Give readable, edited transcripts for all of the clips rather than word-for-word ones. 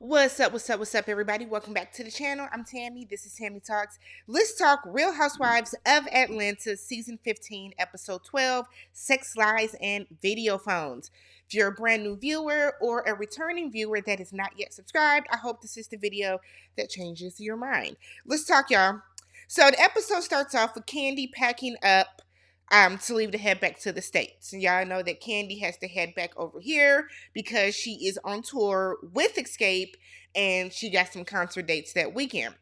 What's up, everybody? Welcome back to the channel. I'm Tammy. This is TammyTalks. Let's talk Real Housewives of Atlanta, Season 15, Episode 12, Sex, Lies, and Video Phones. If you're a brand new viewer or a returning viewer that is not yet subscribed, I hope this is the video that changes your mind. Let's talk, y'all. So the episode starts off with Kandi packing up to leave to head back to the States. Y'all know that Kandi has to head back over here because she is on tour with Escape and she got some concert dates that weekend.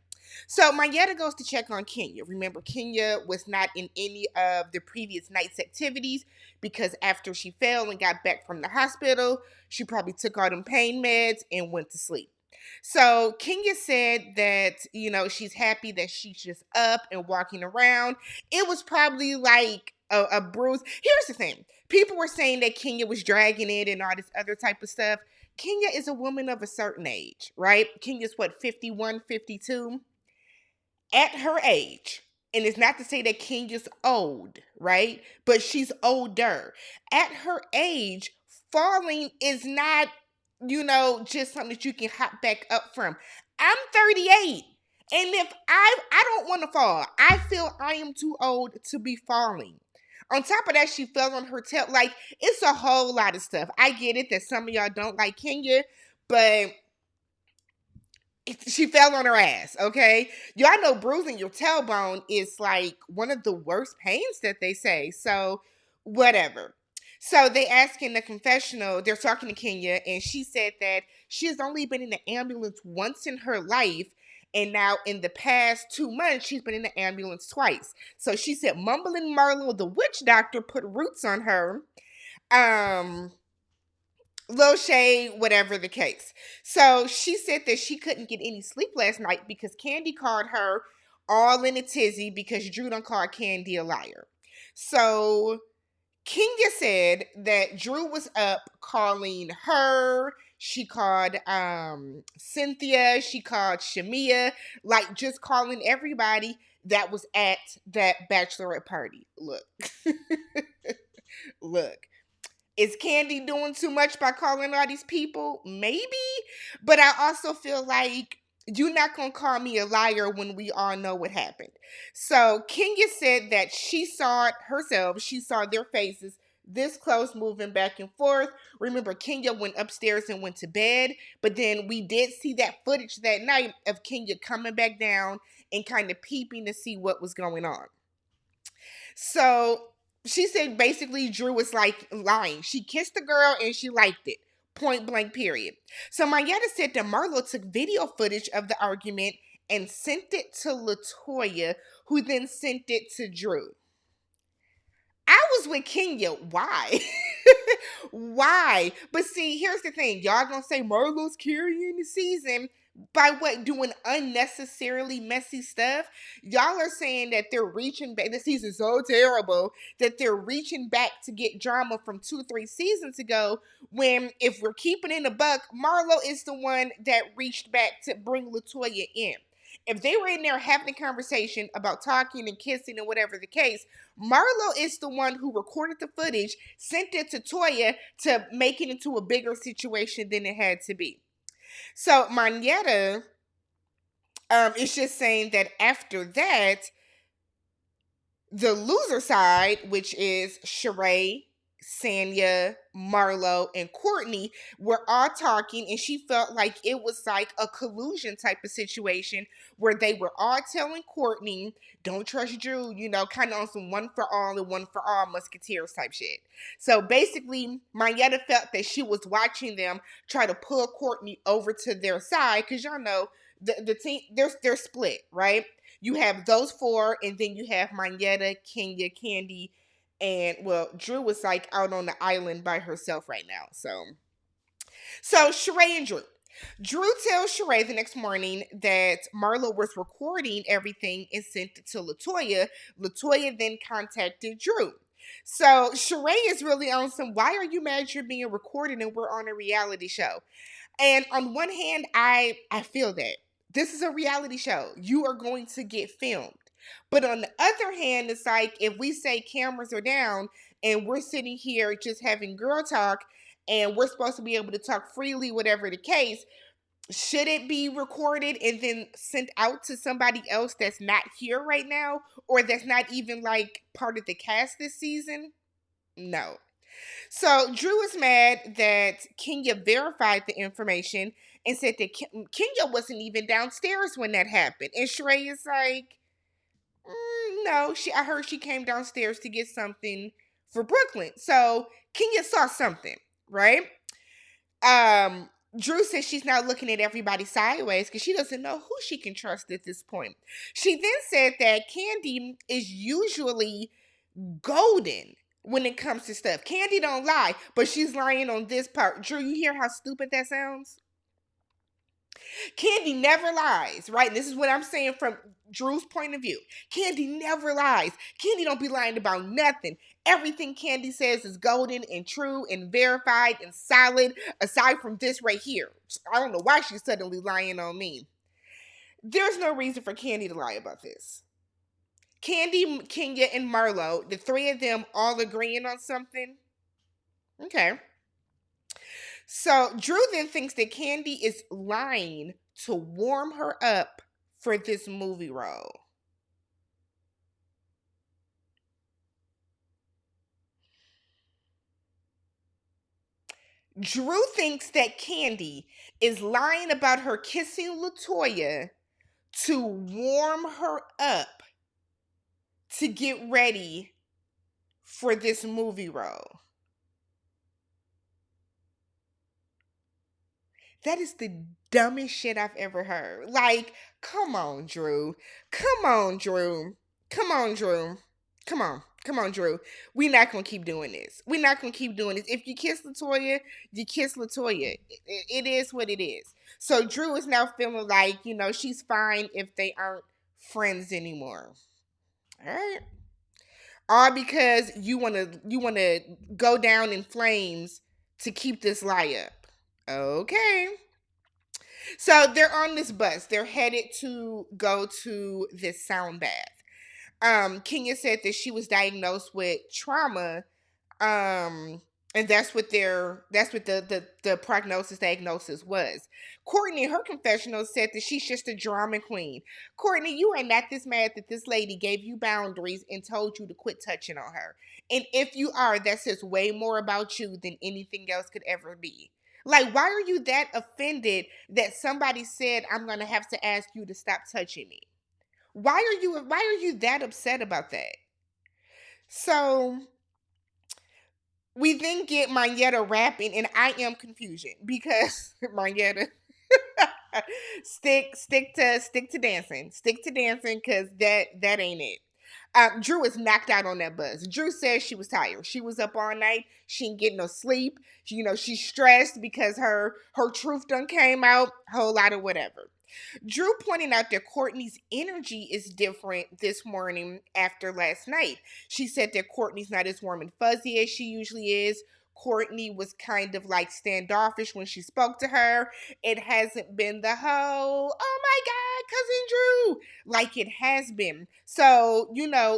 So Mayetta goes to check on Kenya. Remember, Kenya was not in any of the previous night's activities because after she fell and got back from the hospital, she probably took all them pain meds and went to sleep. So Kenya said that, she's happy that she's just up and walking around. It was probably like a bruise. Here's the thing. People were saying that Kenya was dragging it and all this other type of stuff. Kenya is a woman of a certain age, right? Kenya's 51, 52. At her age, and it's not to say that Kenya's old, right? But she's older. At her age, falling is not, just something that you can hop back up from. I'm 38. And if I don't want to fall. I feel I am too old to be falling. On top of that, she fell on her tail. Like, it's a whole lot of stuff. I get it that some of y'all don't like Kenya, but she fell on her ass, okay? Y'all know bruising your tailbone is like one of the worst pains that they say. So, whatever. So they ask in the confessional, they're talking to Kenya, and she said that she has only been in the ambulance once in her life, and now in the past 2 months, she's been in the ambulance twice. So she said mumbling Marlo, the witch doctor, put roots on her. Little shade, whatever the case. So she said that she couldn't get any sleep last night because Kandi called her all in a tizzy because Drew done called Kandi a liar. So Kenya said that Drew was up calling her. She called Cynthia. She called Shamia. Like, just calling everybody that was at that bachelorette party. Look. Look. Is Kandi doing too much by calling all these people? Maybe. But I also feel like you're not going to call me a liar when we all know what happened. So Kenya said that she saw it herself. She saw their faces this close moving back and forth. Remember, Kenya went upstairs and went to bed. But then we did see that footage that night of Kenya coming back down and kind of peeping to see what was going on. So she said basically Drew was like lying. She kissed the girl and she liked it. Point blank, period. So Mayetta said that Marlo took video footage of the argument and sent it to LaToya, who then sent it to Drew. I was with Kenya. Why? Why? But see, here's the thing. Y'all gonna say Marlo's carrying the season by what? Doing unnecessarily messy stuff? Y'all are saying that they're reaching back. The season's so terrible that they're reaching back to get drama from 2-3 seasons ago, when, if we're keeping in the buck, Marlo is the one that reached back to bring LaToya in. If they were in there having a conversation about talking and kissing and whatever the case, Marlo is the one who recorded the footage, sent it to Toya to make it into a bigger situation than it had to be. So Mayetta is just saying that after that, the loser side, which is Sheree, Sanya, Marlo, and Courtney, were all talking, and she felt like it was like a collusion type of situation where they were all telling Courtney, don't trust Drew, kind of on some one for all and one for all musketeers type shit. So basically, Mayetta felt that she was watching them try to pull Courtney over to their side, because y'all know the team, they're split, right? You have those four, and then you have Mayetta, Kenya, Kandi, and, well, Drew was like out on the island by herself right now. So Sheree and Drew. Drew tells Sheree the next morning that Marlo was recording everything and sent it to LaToya. LaToya then contacted Drew. So Sheree is really on some, why are you mad you're being recorded and we're on a reality show? And on one hand, I feel that. This is a reality show. You are going to get filmed. But on the other hand, it's like, if we say cameras are down and we're sitting here just having girl talk and we're supposed to be able to talk freely, whatever the case, should it be recorded and then sent out to somebody else that's not here right now, or that's not even like part of the cast this season? No. So Drew is mad that Kenya verified the information and said that Kenya wasn't even downstairs when that happened. And Sheree is like, no, I heard she came downstairs to get something for Brooklyn. So Kenya saw something, right? Um, Drew says she's now looking at everybody sideways because she doesn't know who she can trust at this point. She then said that Kandi is usually golden when it comes to stuff. Kandi don't lie, but she's lying on this part. Drew, you hear how stupid that sounds? Kandi never lies, right? And this is what I'm saying from Drew's point of view. Kandi never lies. Kandi don't be lying about nothing. Everything Kandi says is golden and true and verified and solid, aside from this right here. I don't know why she's suddenly lying on me. There's no reason for Kandi to lie about this. Kandi, Kenya, and Marlo, the three of them all agreeing on something. Okay. So Drew then thinks that Kandi is lying to warm her up for this movie role. Drew thinks that Kandi is lying about her kissing LaToya to warm her up to get ready for this movie role. That is the dumbest shit I've ever heard. Like, come on, Drew. Come on, Drew. Come on, Drew. Come on. Come on, Drew. We're not going to keep doing this. We're not going to keep doing this. If you kiss LaToya, you kiss LaToya. It is what it is. So Drew is now feeling like, she's fine if they aren't friends anymore. All right. All because you want to go down in flames to keep this lie up. Okay. So they're on this bus. They're headed to go to this sound bath. Kenya said that she was diagnosed with trauma. And that's what the prognosis diagnosis was. Courtney, her confessional, said that she's just a drama queen. Courtney, you are not this mad that this lady gave you boundaries and told you to quit touching on her. And if you are, that says way more about you than anything else could ever be. Like, why are you that offended that somebody said, I'm gonna have to ask you to stop touching me? Why are you that upset about that? So we then get Mayetta rapping, and I am confusion because Mayetta stick to dancing, because that ain't it. Drew is knocked out on that bus. Drew says she was tired. She was up all night. She didn't get no sleep. She's stressed because her truth done came out. Whole lot of whatever. Drew pointing out that Courtney's energy is different this morning after last night. She said that Courtney's not as warm and fuzzy as she usually is. Courtney was kind of like standoffish when she spoke to her. It hasn't been the whole, oh my God, cousin Drew, like it has been. So,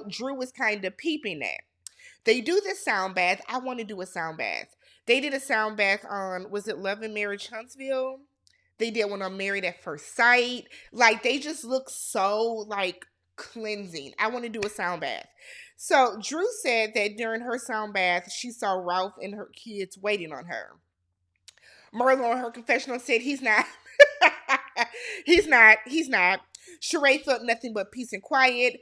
Drew was kind of peeping that. They do this sound bath. I want to do a sound bath. They did a sound bath on, was it Love and Marriage Huntsville? They did one on Married at First Sight. Like, they just look so, like, cleansing. I want to do a sound bath. So, Drew said that during her sound bath, she saw Ralph and her kids waiting on her. Marlo in her confessional said he's not. He's not. Sheree felt nothing but peace and quiet.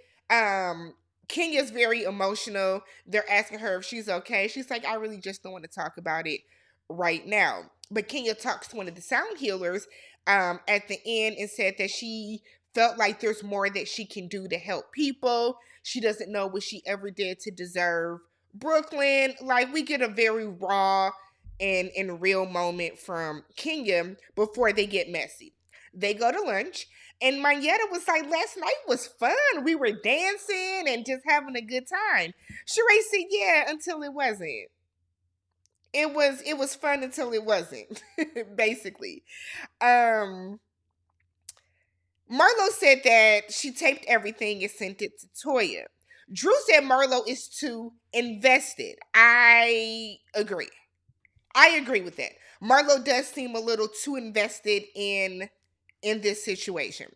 Kenya's very emotional. They're asking her if she's okay. She's like, I really just don't want to talk about it right now. But Kenya talks to one of the sound healers at the end and said that she felt like there's more that she can do to help people. She doesn't know what she ever did to deserve Brooklyn. Like, we get a very raw and real moment from Kenya before they get messy. They go to lunch, and Mayetta was like, last night was fun. We were dancing and just having a good time. Sheree said, yeah, until it wasn't. It was fun until it wasn't, basically. Marlo said that she taped everything and sent it to Toya. Drew said Marlo is too invested. I agree with that. Marlo does seem a little too invested in this situation.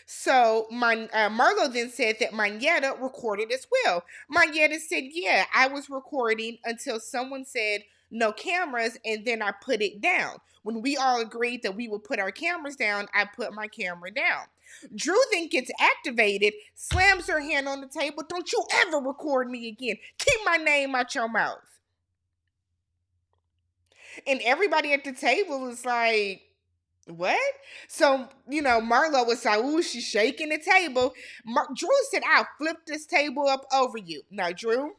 So Marlo then said that Manetta recorded as well. Manetta said, yeah, I was recording until someone said no cameras, and then I put it down. When we all agreed that we would put our cameras down, I put my camera down. Drew then gets activated, slams her hand on the table. Don't you ever record me again. Keep my name out your mouth. And everybody at the table is like, what? So, Marlo was like, ooh, she's shaking the table. Drew said, I'll flip this table up over you. Now, Drew,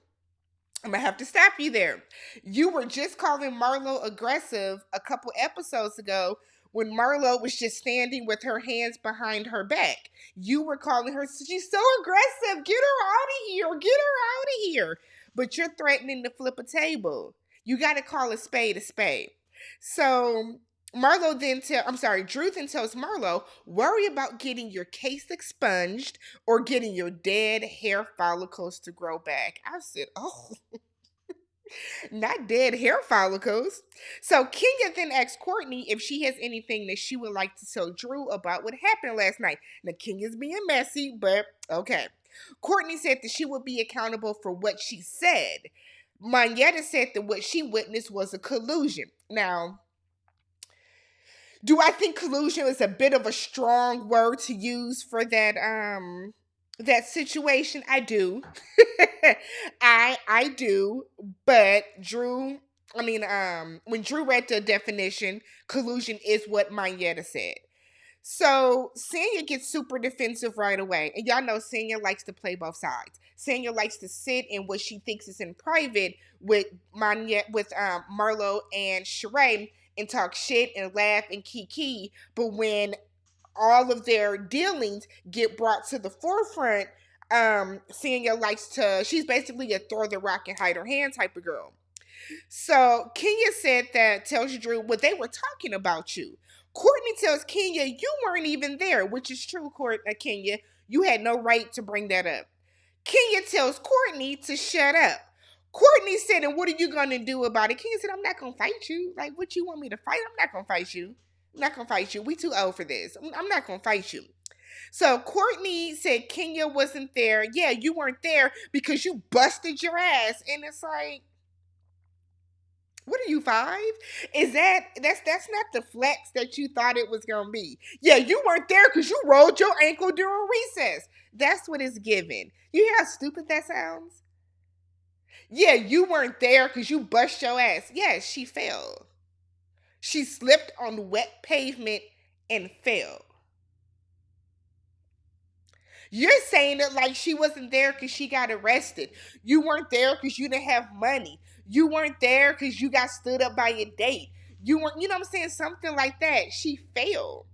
I'm going to have to stop you there. You were just calling Marlo aggressive a couple episodes ago when Marlo was just standing with her hands behind her back. You were calling her, she's so aggressive. Get her out of here. Get her out of here. But you're threatening to flip a table. You got to call a spade a spade. So Drew then tells Marlo, worry about getting your case expunged or getting your dead hair follicles to grow back. I said, oh, not dead hair follicles. So Kenya then asks Courtney if she has anything that she would like to tell Drew about what happened last night. Now, Kenya's being messy, but okay. Courtney said that she would be accountable for what she said. Manetta said that what she witnessed was a collusion. Now, do I think collusion is a bit of a strong word to use for that situation? I do. I do. But when Drew read the definition, collusion is what Manetta said. So Sanya gets super defensive right away. And y'all know Sanya likes to play both sides. Sanya likes to sit in what she thinks is in private with Marlo and Sheree and talk shit and laugh and kiki. But when all of their dealings get brought to the forefront, she's basically a throw the rock and hide her hand type of girl. So Kenya said that, tells you, Drew, well, they were talking about you. Courtney tells Kenya, you weren't even there, which is true, Kenya. You had no right to bring that up. Kenya tells Courtney to shut up. Courtney said, and what are you going to do about it? Kenya said, I'm not going to fight you. Like, what you want me to fight? I'm not going to fight you. I'm not going to fight you. We too old for this. I'm not going to fight you. So Courtney said Kenya wasn't there. Yeah, you weren't there because you busted your ass. And it's like, what are you, 5? That's not the flex that you thought it was gonna be. Yeah, you weren't there because you rolled your ankle during recess. That's what it's given. You hear how stupid that sounds? Yeah, you weren't there because you bust your ass. Yeah, she fell. She slipped on wet pavement and fell. You're saying it like she wasn't there because she got arrested. You weren't there because you didn't have money. You weren't there because you got stood up by your date. You weren't, you know what I'm saying? Something like that. She failed.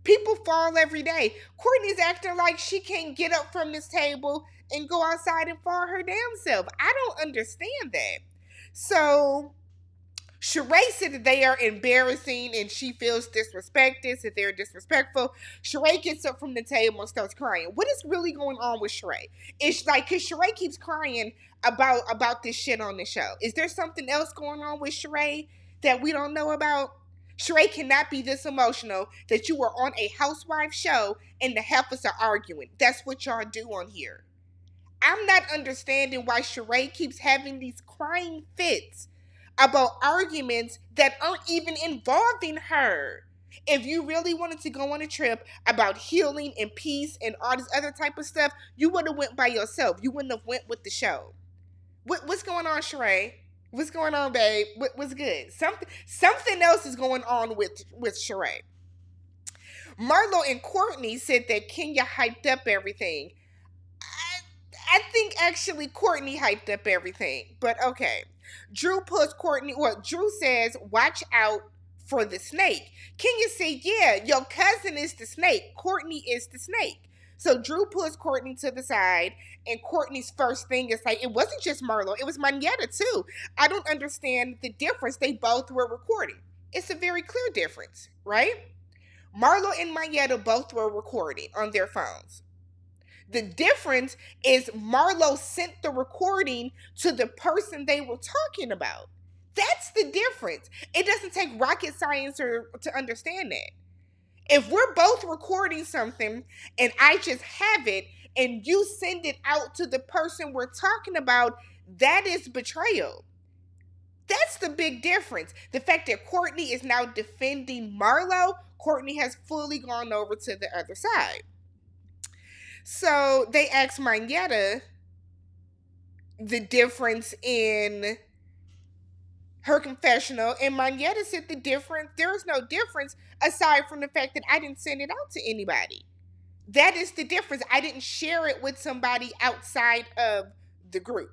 People fall every day. Courtney's acting like she can't get up from this table and go outside and fall her damn self. I don't understand that. So Sheree said that they are embarrassing and she feels disrespected, that they're disrespectful. Sheree gets up from the table and starts crying. What is really going on with Sheree? It's like, because Sheree keeps crying about this shit on the show. Is there something else going on with Sheree that we don't know about? Sheree cannot be this emotional that you were on a Housewives show and the heifers are arguing. That's what y'all do on here. I'm not understanding why Sheree keeps having these crying fits about arguments that aren't even involving her. If you really wanted to go on a trip about healing and peace and all this other type of stuff, you would have went by yourself. You wouldn't have went with the show. What's going on, Sheree? What's going on, babe? What's good? Something else is going on with Sheree. Marlo and Courtney said that Kenya hyped up everything. I think actually Courtney hyped up everything, but okay. Drew says, watch out for the snake. Kenya said, yeah, your cousin is the snake. Courtney is the snake. So Drew pulls Courtney to the side, and Courtney's first thing is like, it wasn't just Marlo, it was Manetta too. I don't understand the difference. They both were recording. It's a very clear difference, right? Marlo and Manetta both were recording on their phones. The difference is Marlo sent the recording to the person they were talking about. That's the difference. It doesn't take rocket science to understand that. If we're both recording something and I just have it and you send it out to the person we're talking about, that is betrayal. That's the big difference. The fact that Courtney is now defending Marlo, Courtney has fully gone over to the other side. So they asked Magnetta the difference in her confessional, and Magnetta said there is no difference aside from the fact that I didn't send it out to anybody. That is the difference. I didn't share it with somebody outside of the group.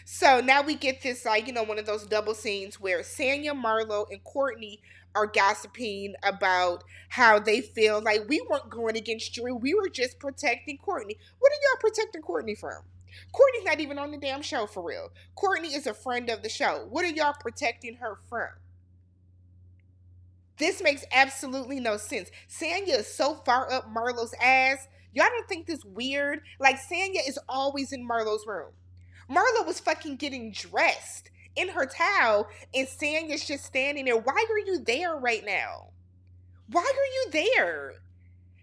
So now we get this, like, one of those double scenes where Sanya, Marlo, and Courtney are gossiping about how they feel like we weren't going against Drew. We were just protecting Courtney. What are y'all protecting Courtney from? Courtney's not even on the damn show for real. Courtney is a friend of the show. What are y'all protecting her from? This makes absolutely no sense. Sanya is so far up Marlo's ass. Y'all don't think this weird? Like, Sanya is always in Marlo's room. Marlo was fucking getting dressed in her towel, and Sanya's just standing there. Why are you there right now? Why are you there?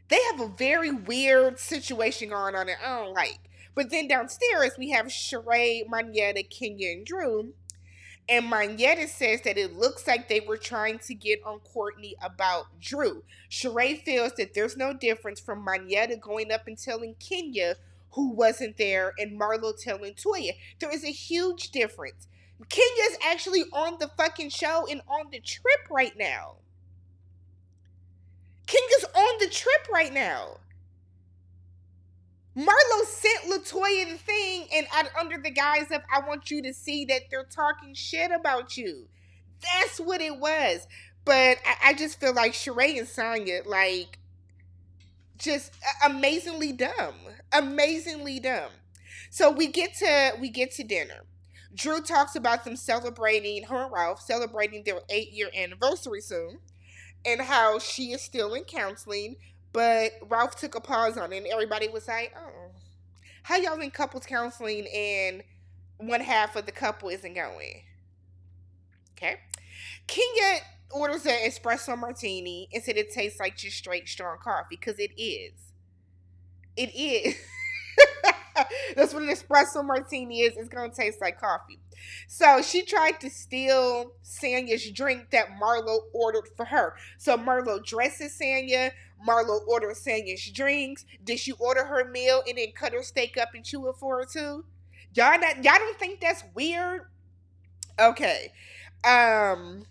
They have a very weird situation going on that I don't like. But then downstairs, we have Sheree, Magnetta, Kenya, and Drew. And Magnetta says that it looks like they were trying to get on Courtney about Drew. Sheree feels that there's no difference from Magnetta going up and telling Kenya, who wasn't there, and Marlo telling Toya. There is a huge difference. Kenya's actually on the fucking show and on the trip right now. Kenya's on the trip right now. Marlo sent LaToya the thing, and under the guise of, I want you to see that they're talking shit about you. That's what it was. But I just feel like Sheree and Sanya, like, just amazingly dumb. Amazingly dumb. So we get to dinner. Drew talks about them celebrating, her and Ralph, celebrating their 8-year anniversary soon, and how she is still in counseling. But Ralph took a pause on it, and everybody was like, oh, how y'all in couples counseling and one half of the couple isn't going? Okay. Kenya orders an espresso martini and said it tastes like just straight strong coffee, because it is. It is. That's what an espresso martini is. It's going to taste like coffee. So she tried to steal Sanya's drink that Marlo ordered for her. So Marlo dresses Sanya. Marlo orders Sanya's drinks. Did she order her meal and then cut her steak up and chew it for her too? Y'all don't think that's weird? Okay. Kenya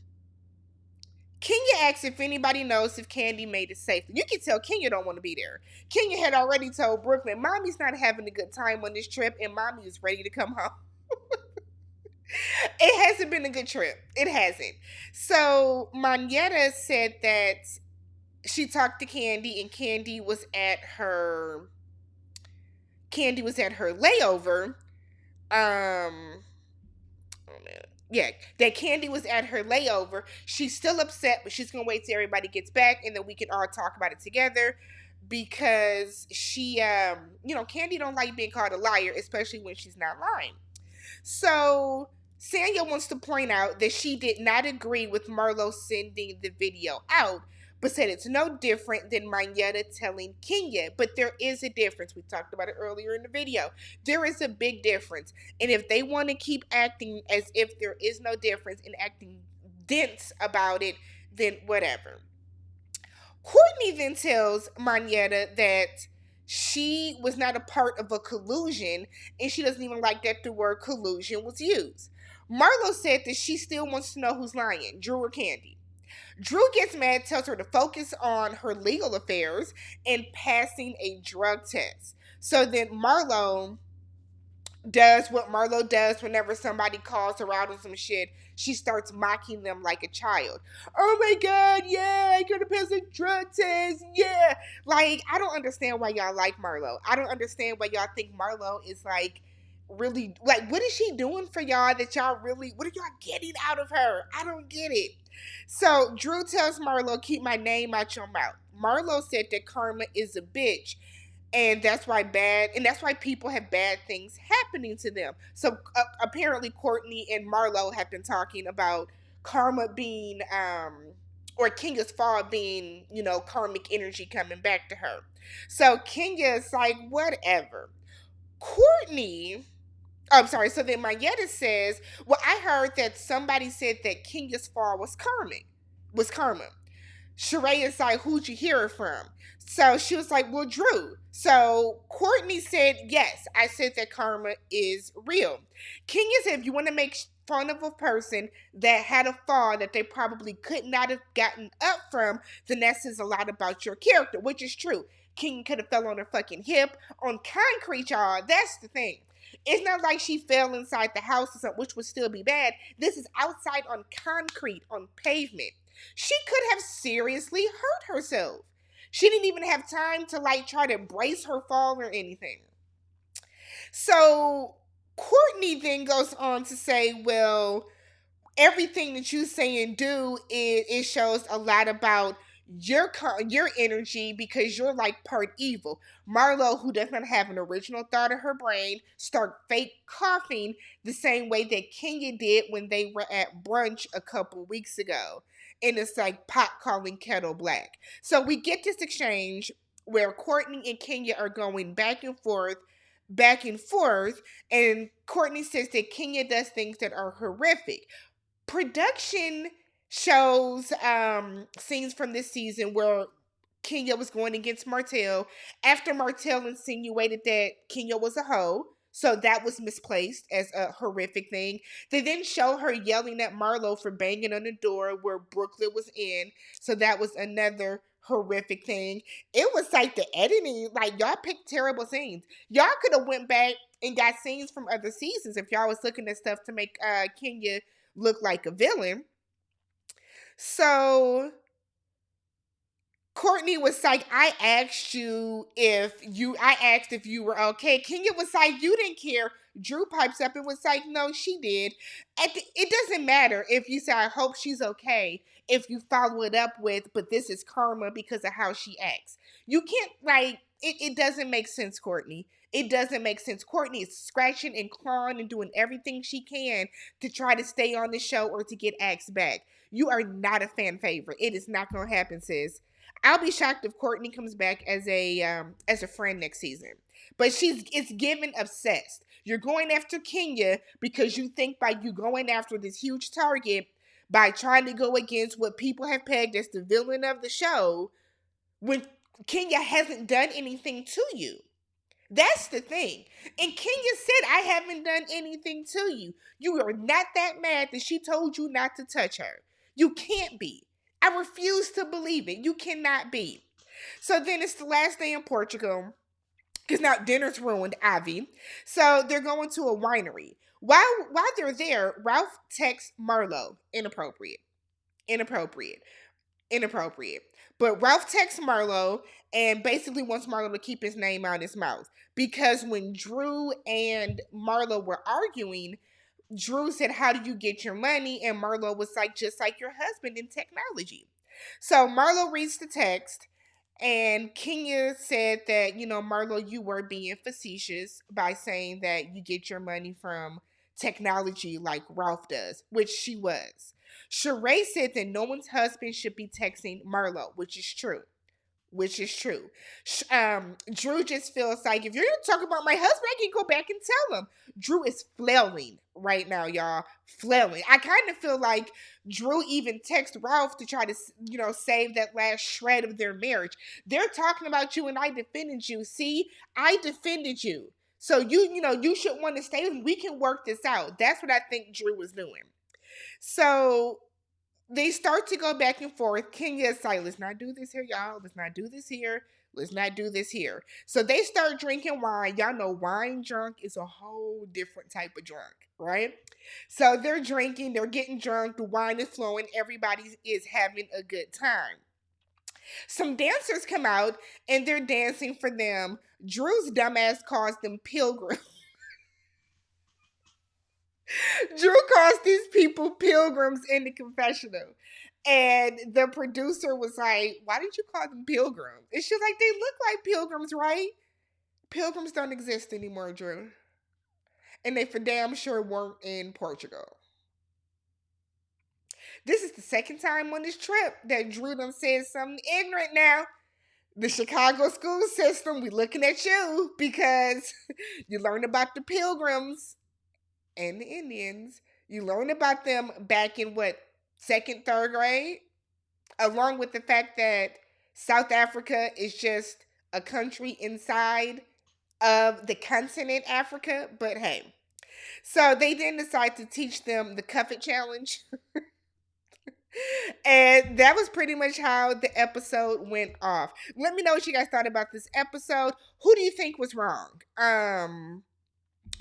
asks if anybody knows if Kandi made it safely. You can tell Kenya don't want to be there. Kenya had already told Brooklyn, Mommy's not having a good time on this trip, and Mommy is ready to come home. It hasn't been a good trip. It hasn't. So Magnetta said that she talked to Kandi, and Kandi was at her layover. Yeah, that Kandi was at her layover. She's still upset, but she's gonna wait till everybody gets back, and then we can all talk about it together. Because she, Kandi don't like being called a liar, especially when she's not lying. So Sanya wants to point out that she did not agree with Marlo sending the video out, but said it's no different than Magnetta telling Kenya. But there is a difference. We talked about it earlier in the video. There is a big difference. And if they want to keep acting as if there is no difference and acting dense about it, then whatever. Courtney then tells Magnetta that she was not a part of a collusion, and she doesn't even like that the word collusion was used. Marlo said that she still wants to know who's lying, Drew or Kandi. Drew gets mad, tells her to focus on her legal affairs and passing a drug test. So then Marlo does what Marlo does whenever somebody calls her out on some shit. She starts mocking them like a child. Oh my God, yeah, I gotta pass a drug test, yeah. Like, I don't understand why y'all like Marlo. I don't understand why y'all think Marlo is like really, like, what is she doing for y'all that y'all really, what are y'all getting out of her? I don't get it. So Drew tells Marlo, keep my name out your mouth. Marlo said that Karma is a bitch. And that's why people have bad things happening to them. So apparently Courtney and Marlo have been talking about karma being or Kenya's fall being, karmic energy coming back to her. So Kenya is like, whatever. Courtney, I'm sorry. So then Mayetta says, well, I heard that somebody said that Kenya's fall was karmic, was karma. Sheree is like, who'd you hear it from? So she was like, well, Drew. So Courtney said, yes, I said that karma is real. Kenya said, if you want to make fun of a person that had a fall that they probably could not have gotten up from, then that says a lot about your character, which is true. Kenya could have fell on her fucking hip on concrete, y'all. That's the thing. It's not like she fell inside the house or something, which would still be bad. This is outside on concrete, on pavement. She could have seriously hurt herself. She didn't even have time to try to brace her fall or anything. So Courtney then goes on to say, well, everything that you say and do, it shows a lot about your energy because you're like part evil. Marlo, who does not have an original thought in her brain, start fake coughing the same way that Kenya did when they were at brunch a couple weeks ago. And it's like pot calling kettle black. So we get this exchange where Courtney and Kenya are going back and forth, and Courtney says that Kenya does things that are horrific. Production shows scenes from this season where Kenya was going against Martell after Martell insinuated that Kenya was a hoe. So that was misplaced as a horrific thing. They then show her yelling at Marlo for banging on the door where Brooklyn was in. So that was another horrific thing. It was like the editing, like y'all picked terrible scenes. Y'all could have went back and got scenes from other seasons if y'all was looking at stuff to make Kenya look like a villain. So Courtney was like, I asked if you were okay. Kenya was like, you didn't care. Drew pipes up and was like, no, she did. It doesn't matter if you say, I hope she's okay, if you follow it up with, but this is karma because of how she acts. You can't, it doesn't make sense, Courtney. It doesn't make sense. Courtney is scratching and clawing and doing everything she can to try to stay on the show or to get asked back. You are not a fan favorite. It is not going to happen, sis. I'll be shocked if Courtney comes back as a friend next season. But it's given obsessed. You're going after Kenya because you think by you going after this huge target, by trying to go against what people have pegged as the villain of the show, when Kenya hasn't done anything to you. That's the thing. And Kenya said, I haven't done anything to you. You are not that mad that she told you not to touch her. You can't be. I refuse to believe it. You cannot be. So then it's the last day in Portugal, because now dinner's ruined, Avi. So they're going to a winery. While they're there, Ralph texts Marlo. Inappropriate. Inappropriate. Inappropriate. But Ralph texts Marlo and basically wants Marlo to keep his name out his mouth. Because when Drew and Marlo were arguing, Drew said, how do you get your money? And Marlo was like, just like your husband in technology. So Marlo reads the text, and Kenya said that, Marlo, you were being facetious by saying that you get your money from technology like Ralph does, which she was. Sheree said that no one's husband should be texting Marlo, which is true. Which is true. Drew just feels like if you're going to talk about my husband, I can go back and tell him. Drew is flailing right now, y'all. Flailing. I kind of feel like Drew even texted Ralph to try to, save that last shred of their marriage. They're talking about you and I defended you. See, I defended you. So you should want to stay with me. We can work this out. That's what I think Drew was doing. So they start to go back and forth. Kenya is like, let's not do this here, y'all. Let's not do this here. Let's not do this here. So they start drinking wine. Y'all know wine drunk is a whole different type of drunk, right? So they're drinking. They're getting drunk. The wine is flowing. Everybody is having a good time. Some dancers come out and they're dancing for them. Drew's dumbass calls them pilgrims. Drew calls these people pilgrims in the confessional. And the producer was like, why did you call them pilgrims? And she's like, they look like pilgrims, right? Pilgrims don't exist anymore, Drew. And they for damn sure weren't in Portugal. This is the second time on this trip that Drew done said something ignorant now. The Chicago school system, we looking at you because you learned about the Pilgrims and the Indians. You learned about them back in what, second, third grade? Along with the fact that South Africa is just a country inside of the continent Africa. But hey, so they then decide to teach them the cuff it challenge. And that was pretty much how the episode went off. Let me know what you guys thought about this episode. Who do you think was wrong?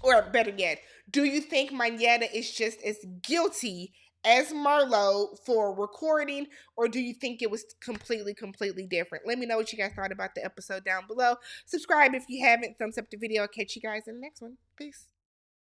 Or better yet, do you think Manetta is just as guilty as Marlo for recording, or do you think it was completely different? Let me know what you guys thought about the episode down below. Subscribe if you haven't. Thumbs up the video. I'll catch you guys in the next one. Peace.